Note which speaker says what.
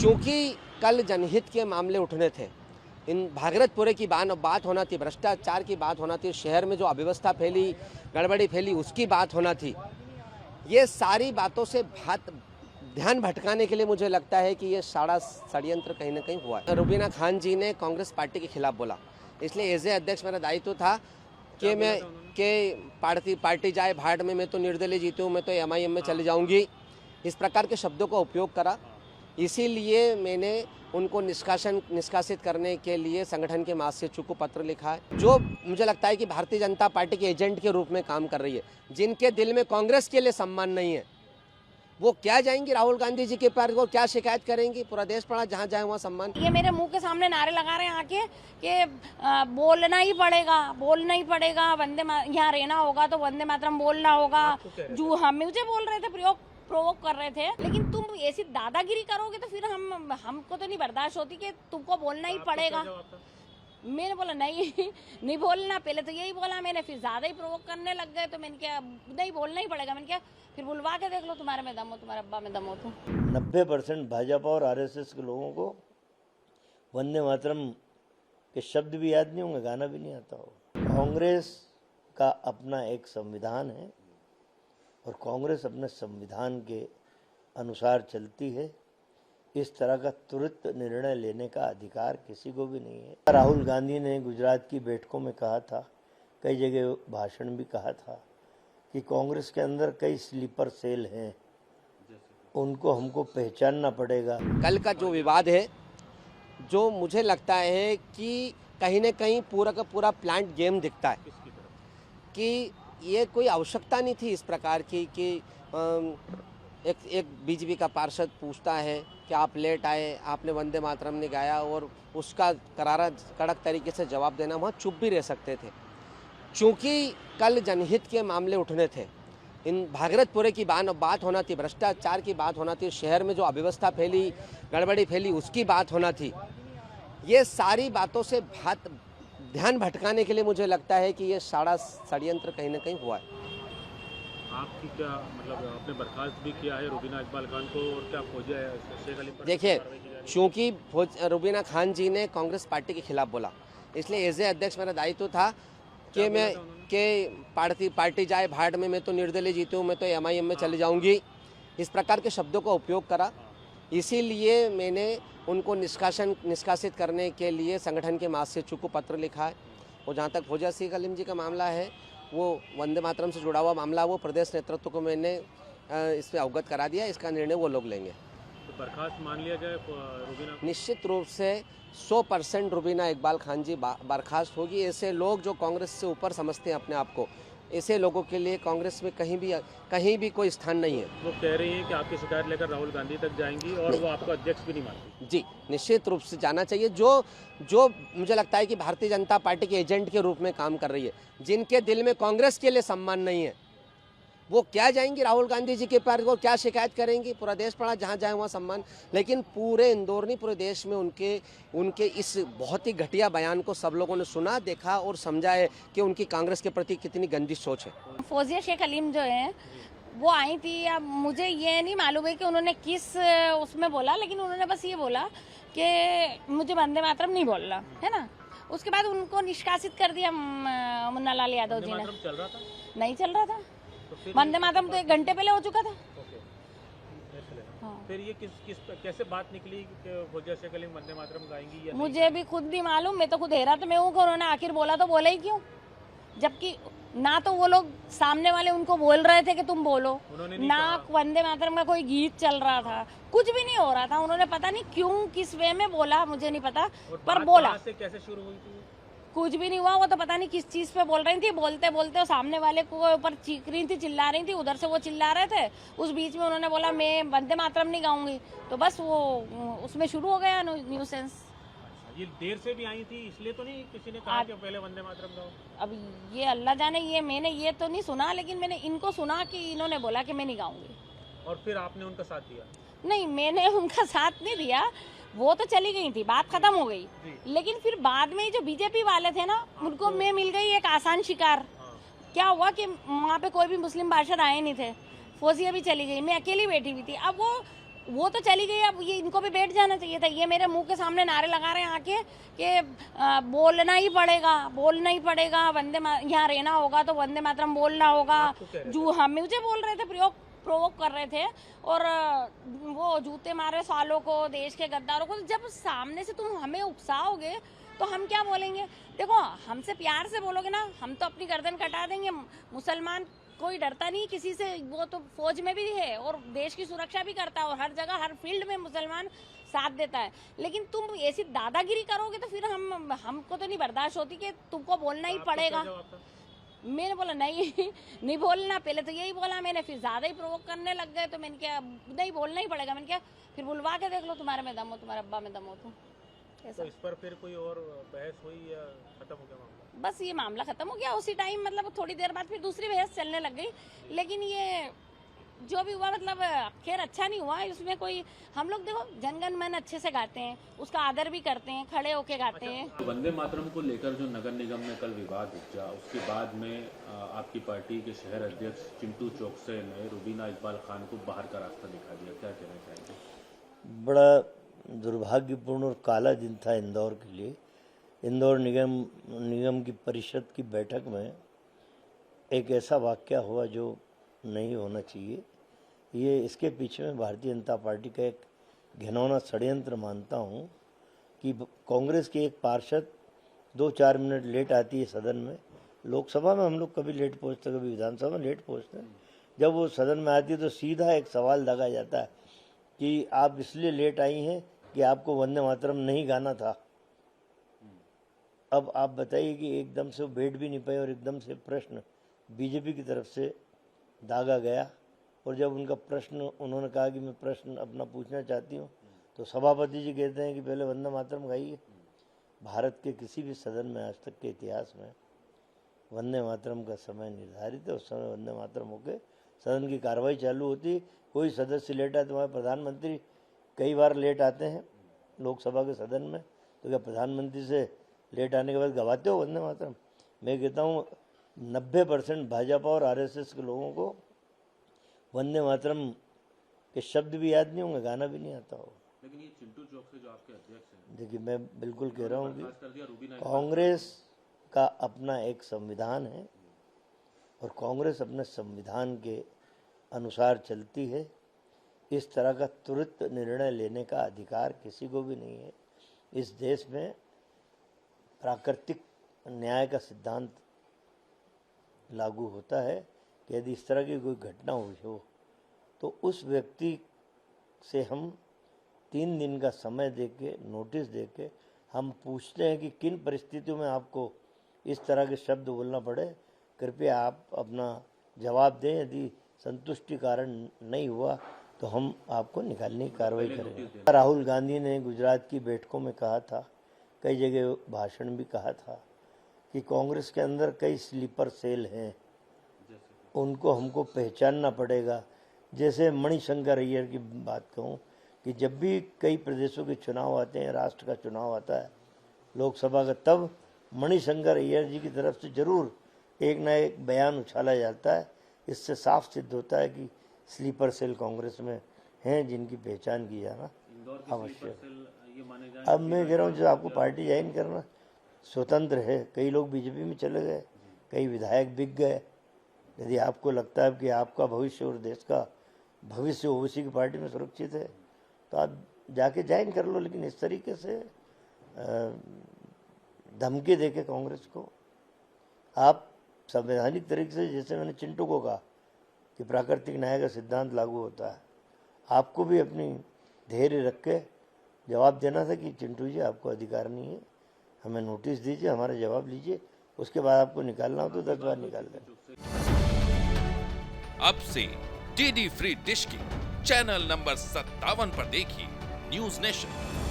Speaker 1: चूँकि कल जनहित के मामले उठने थे, इन भागीरथपुरे की बात होना थी, भ्रष्टाचार की बात होना थी, शहर में जो अव्यवस्था फैली, गड़बड़ी फैली, उसकी बात होना थी। ये सारी बातों से ध्यान भटकाने के लिए मुझे लगता है कि ये सारा षड्यंत्र कहीं ना कहीं हुआ है। रुबीना खान जी ने कांग्रेस पार्टी के खिलाफ बोला, इसलिए एज ए अध्यक्ष मेरा दायित्व था कि मैं पार्टी जाए भाड़ में, मैं तो निर्दलीय जीती हूँ, मैं तो MIM में चली जाऊँगी, इस प्रकार के शब्दों का उपयोग करा। इसीलिए मैंने उनको निष्कासित करने के लिए संगठन के महासचिव को पत्र लिखा है, जो मुझे लगता है कि भारतीय जनता पार्टी के एजेंट के रूप में काम कर रही है। जिनके दिल में कांग्रेस के लिए सम्मान नहीं है, वो क्या जाएंगी राहुल गांधी जी के पास, वो क्या शिकायत करेंगी? पूरा देश पड़ा, जहाँ जाए वहाँ सम्मान।
Speaker 2: ये मेरे मुंह के सामने नारे लगा रहे हैं आके कि बोलना ही पड़ेगा, वंदे यहाँ रहना होगा तो वंदे मातरम बोलना होगा। जो हम मुझे बोल रहे थे, प्रोवोक कर रहे थे। लेकिन तुम ऐसी दादागिरी करोगे तो फिर हमको तो नहीं बर्दाश्त होती कि तुमको बोलना ही पड़ेगा। मैंने बोला नहीं बोलना, पहले तो यही बोला मैंने, फिर ज्यादा ही प्रोवोक करने लग गए तो मैंने क्या, नहीं बोलना ही पड़ेगा। मैंने क्या, फिर बुलवा के देख लो, तुम्हारे में दम हो, तुम्हारे अब्बा में दम हो। तो
Speaker 3: 90% भाजपा और RSS के लोगों को वंदे मातरम के शब्द भी याद नहीं होंगे, गाना भी नहीं आता हो। कांग्रेस का अपना एक संविधान है और कांग्रेस अपने संविधान के अनुसार चलती है। इस तरह का तुरंत निर्णय लेने का अधिकार किसी को भी नहीं है। राहुल गांधी ने गुजरात की बैठकों में कहा था, कई जगह भाषण भी कहा था कि कांग्रेस के अंदर कई स्लीपर सेल हैं, उनको हमको पहचानना पड़ेगा।
Speaker 1: कल का जो विवाद है, जो मुझे लगता है कि कहीं न कहीं पूरा का पूरा प्लांट गेम दिखता है कि ये कोई आवश्यकता नहीं थी इस प्रकार की कि एक बीजेपी का पार्षद पूछता है कि आप लेट आए, आपने वंदे मातरम नहीं गाया, और उसका करारा कड़क तरीके से जवाब देना, वहाँ चुप भी रह सकते थे। चूँकि कल जनहित के मामले उठने थे, इन भागीरथपुरे की बात होना थी, भ्रष्टाचार की बात होना थी, शहर में जो अव्यवस्था फैली, गड़बड़ी फैली, उसकी बात होना थी। ये सारी बातों से ध्यान भटकाने के लिए मुझे लगता है कि ये सारा षड्यंत्र कहीं ना कहीं हुआ है।
Speaker 4: आपकी क्या मतलब, आपने बर्खास्त भी किया है रुबीना इकबाल खान को, और क्या फौजिया शेख अली पर?
Speaker 1: देखिए, चूँकि रुबीना खान जी ने कांग्रेस पार्टी के खिलाफ बोला, इसलिए एज ए अध्यक्ष मेरा दायित्व था कि मैं पार्टी जाए भाड़ में, मैं तो निर्दलीय जीती हूँ, मैं तो MIM में चली जाऊँगी, इस प्रकार के शब्दों का उपयोग करा। इसीलिए मैंने उनको निष्कासित करने के लिए संगठन के महासचिव को पत्र लिखा है। और जहाँ तक फौजिया शेख अली जी का मामला है, वो वंदे मातरम से जुड़ा हुआ मामला, वो प्रदेश नेतृत्व को मैंने इसमें अवगत करा दिया, इसका निर्णय वो लोग लेंगे।
Speaker 4: तो बर्खास्त मान लिया जाए रुबीना?
Speaker 1: निश्चित रूप से 100% रुबीना इकबाल खान जी बर्खास्त होगी। ऐसे लोग जो कांग्रेस से ऊपर समझते हैं अपने आप को, ऐसे लोगों के लिए कांग्रेस में कहीं भी कोई स्थान नहीं है।
Speaker 4: वो कह रही हैं कि आपकी शिकायत लेकर राहुल गांधी तक जाएंगी और वो आपको अध्यक्ष भी नहीं मानती।
Speaker 1: जी, निश्चित रूप से जाना चाहिए। जो मुझे लगता है कि भारतीय जनता पार्टी के एजेंट के रूप में काम कर रही है, जिनके दिल में कांग्रेस के लिए सम्मान नहीं है, वो क्या जाएंगी राहुल गांधी जी के पास, वो क्या शिकायत करेंगी? पूरा देश पड़ा, जहाँ जाए वहाँ सम्मान। लेकिन पूरे इंदौर नहीं, पूरे देश में उनके इस बहुत ही घटिया बयान को सब लोगों ने सुना, देखा और समझा है कि उनकी कांग्रेस के प्रति कितनी गंदी सोच है।
Speaker 2: फौजिया शेख अलीम जो है वो आई थी, अब मुझे ये नहीं मालूम है कि उन्होंने किस उसमें बोला, लेकिन उन्होंने बस ये बोला कि मुझे वंदे मातरम नहीं बोलना है ना। उसके बाद उनको निष्कासित कर दिया मुन्ना लाल यादव जी ने।
Speaker 4: चल रहा था?
Speaker 2: नहीं चल रहा था, वंदे मातरम तो 1 घंटे पहले हो चुका था। हाँ।
Speaker 4: फिर ये कैसे बात निकली कि फौजिया शेख अली वंदे मातरम गाएंगी?
Speaker 2: मुझे भी खुद नहीं मालूम, मैं तो खुद हैरान में हूँ कि उन्होंने आखिर बोला तो बोला ही क्यों, जबकि ना तो वो लोग सामने वाले उनको बोल रहे थे कि तुम बोलो, ना वंदे मातरम का कोई गीत चल रहा था, कुछ भी नहीं हो रहा था। उन्होंने पता नहीं क्यों, किस वे में बोला, मुझे नहीं पता, पर बोला।
Speaker 4: से कैसे शुरू हुई थी?
Speaker 2: कुछ भी नहीं हुआ, वो तो पता नहीं किस चीज पे बोल रही थी। बोलते बोलते सामने वाले को ऊपर चीख रही थी, चिल्ला रही थी, उधर से वो चिल्ला रहे थे, उस बीच में उन्होंने बोला मैं वंदे मातरम नहीं गाऊंगी, तो बस वो उसमें शुरू हो गया न्यूसेंस।
Speaker 4: ये देर से भी आई थी, इसलिए तो नहीं किसी ने कहा कि पहले वंदे मातरम गाओ?
Speaker 2: अब ये अल्लाह जाने, ये मैंने ये तो नहीं सुना, लेकिन मैंने इनको सुना कि इन्होंने बोला कि मैं नहीं गाऊंगी।
Speaker 4: और फिर आपने उनका साथ दिया?
Speaker 2: नहीं, मैंने उनका साथ नहीं दिया, वो तो चली गई थी, बात खत्म हो गई। लेकिन फिर बाद में जो बीजेपी वाले थे ना, उनको मैं मिल गई एक आसान शिकार। क्या हुआ कि वहाँ पे कोई भी मुस्लिम पार्षद आए नहीं थे, फौजिया भी चली गई, मैं अकेली बैठी हुई थी। अब वो वो तो चली गई, अब ये इनको भी बैठ जाना चाहिए था। ये मेरे मुंह के सामने नारे लगा रहे हैं आके कि बोलना ही पड़ेगा, यहाँ रहना होगा तो वंदे मातरम बोलना होगा। हम मुझे बोल रहे थे, प्रोवोक कर रहे थे, और वो जूते मारे सालों को, देश के गद्दारों को। जब सामने से तुम हमें उकसाओगे तो हम क्या बोलेंगे? देखो, हमसे प्यार से बोलोगे ना, हम तो अपनी गर्दन कटा देंगे। मुसलमान कोई डरता नहीं किसी से, वो तो फौज में भी है और देश की सुरक्षा भी करता है, और हर जगह हर फील्ड में मुसलमान साथ देता है। लेकिन तुम ऐसी दादागिरी करोगे तो फिर हमको तो नहीं बर्दाश्त होती कि तुमको बोलना ही पड़ेगा। मैंने बोला नहीं बोलना। पहले तो यही बोला मैंने, फिर ज्यादा ही प्रोवोक करने लग गए तो मैंने क्या, नहीं बोलना ही पड़ेगा। मैंने क्या, फिर बुलवा के देख लो, तुम्हारे में दम हो, तुम्हारे अब्बा में दम हो
Speaker 4: तो इस पर फिर कोई और बहस हुई या खत्म हो गया मामला?
Speaker 2: बस ये मामला खत्म हो गया उसी टाइम, मतलब थोड़ी देर बाद फिर दूसरी बहस चलने लग गई। लेकिन ये जो भी हुआ, मतलब खैर अच्छा नहीं हुआ। इसमें कोई, हम लोग देखो जनगण मन अच्छे से गाते हैं, उसका आदर भी करते हैं, खड़े होके गाते हैं।
Speaker 4: वंदे मातरम को लेकर जो नगर निगम में कल विवाद उपजा, उसके बाद में आपकी पार्टी के शहर अध्यक्ष चिंटू चौकसे ने रुबीना इकबाल खान को बाहर का रास्ता दिखा दिया, क्या कहना चाहेंगे?
Speaker 3: बड़ा दुर्भाग्यपूर्ण और काला दिन था इंदौर के लिए। इंदौर निगम की परिषद की बैठक में एक ऐसा वाकया हुआ जो नहीं होना चाहिए। ये इसके पीछे में भारतीय जनता पार्टी का एक घिनौना षड्यंत्र मानता हूँ कि कांग्रेस की एक पार्षद 2-4 मिनट लेट आती है सदन में। लोकसभा में हम लोग कभी लेट पहुँचते, कभी विधानसभा में लेट पहुँचते हैं। जब वो सदन में आती है तो सीधा एक सवाल दागा जाता है कि आप इसलिए लेट आई हैं कि आपको वंदे मातरम नहीं गाना था। अब आप बताइए कि एकदम से वो बैठ भी नहीं पाए और एकदम से प्रश्न बीजेपी की तरफ से दागा गया। और जब उनका प्रश्न, उन्होंने कहा कि मैं प्रश्न अपना पूछना चाहती हूँ, तो सभापति जी कहते हैं कि पहले वंदे मातरम गाइए। भारत के किसी भी सदन में आज तक के इतिहास में वंदे मातरम का समय निर्धारित है। उस समय वंदे मातरम होकर सदन की कार्रवाई चालू होती। कोई सदस्य लेट आए तो हमारे प्रधानमंत्री कई बार लेट आते हैं लोकसभा के सदन में, तो क्या प्रधानमंत्री से लेट आने के बाद गवाते हो वंदे मातरम? मैं कहता हूँ 90% भाजपा और आरएसएस के लोगों को वंदे मातरम के शब्द भी याद नहीं होंगे, गाना भी नहीं आता हो।
Speaker 4: लेकिन ये चिंटू चौकसे जो आपके अध्यक्ष हैं,
Speaker 3: देखिए, मैं बिल्कुल कह रहा हूँ कि कांग्रेस का अपना एक संविधान है और कांग्रेस अपने संविधान के अनुसार चलती है। इस तरह का तुरंत निर्णय लेने का अधिकार किसी को भी नहीं है। इस देश में प्राकृतिक न्याय का सिद्धांत लागू होता है कि यदि इस तरह की कोई घटना हुई हो तो उस व्यक्ति से हम 3 दिन का समय देके, नोटिस देके हम पूछते हैं कि किन परिस्थितियों में आपको इस तरह के शब्द बोलना पड़े, कृपया आप अपना जवाब दें। यदि संतुष्टि कारण नहीं हुआ तो हम आपको निकालने की कार्रवाई करेंगे। राहुल गांधी ने गुजरात की बैठकों में कहा था, कई जगह भाषण भी कहा था कि कांग्रेस के अंदर कई स्लीपर सेल हैं, उनको हमको पहचानना पड़ेगा। जैसे मणिशंकर अय्यर की बात कहूँ कि जब भी कई प्रदेशों के चुनाव आते हैं, राष्ट्र का चुनाव आता है लोकसभा का, तब मणिशंकर अय्यर जी की तरफ से जरूर एक ना एक बयान उछाला जाता है। इससे साफ सिद्ध होता है कि स्लीपर सेल कांग्रेस में हैं जिनकी पहचान की जाना आवश्यक। अब मैं कह रहा हूँ, जो आपको पार्टी ज्वाइन करना स्वतंत्र है। कई लोग बीजेपी में चले गए, कई विधायक बिक गए। यदि आपको लगता है कि आपका भविष्य और देश का भविष्य ओवैसी की पार्टी में सुरक्षित है तो आप जाके ज्वाइन कर लो। लेकिन इस तरीके से धमकी देके कांग्रेस को आप संवैधानिक तरीके से, जैसे मैंने चिंटू को कहा कि प्राकृतिक न्याय का सिद्धांत लागू होता है, आपको भी अपनी धैर्य रख के जवाब देना था कि चिंटू जी आपको अधिकार नहीं है, हमें नोटिस दीजिए, हमारा जवाब लीजिए, उसके बाद आपको निकालना हो तो 10 बार निकाल दें।
Speaker 5: अब से डीडी फ्री डिश की चैनल नंबर 57 पर देखिए न्यूज नेशन।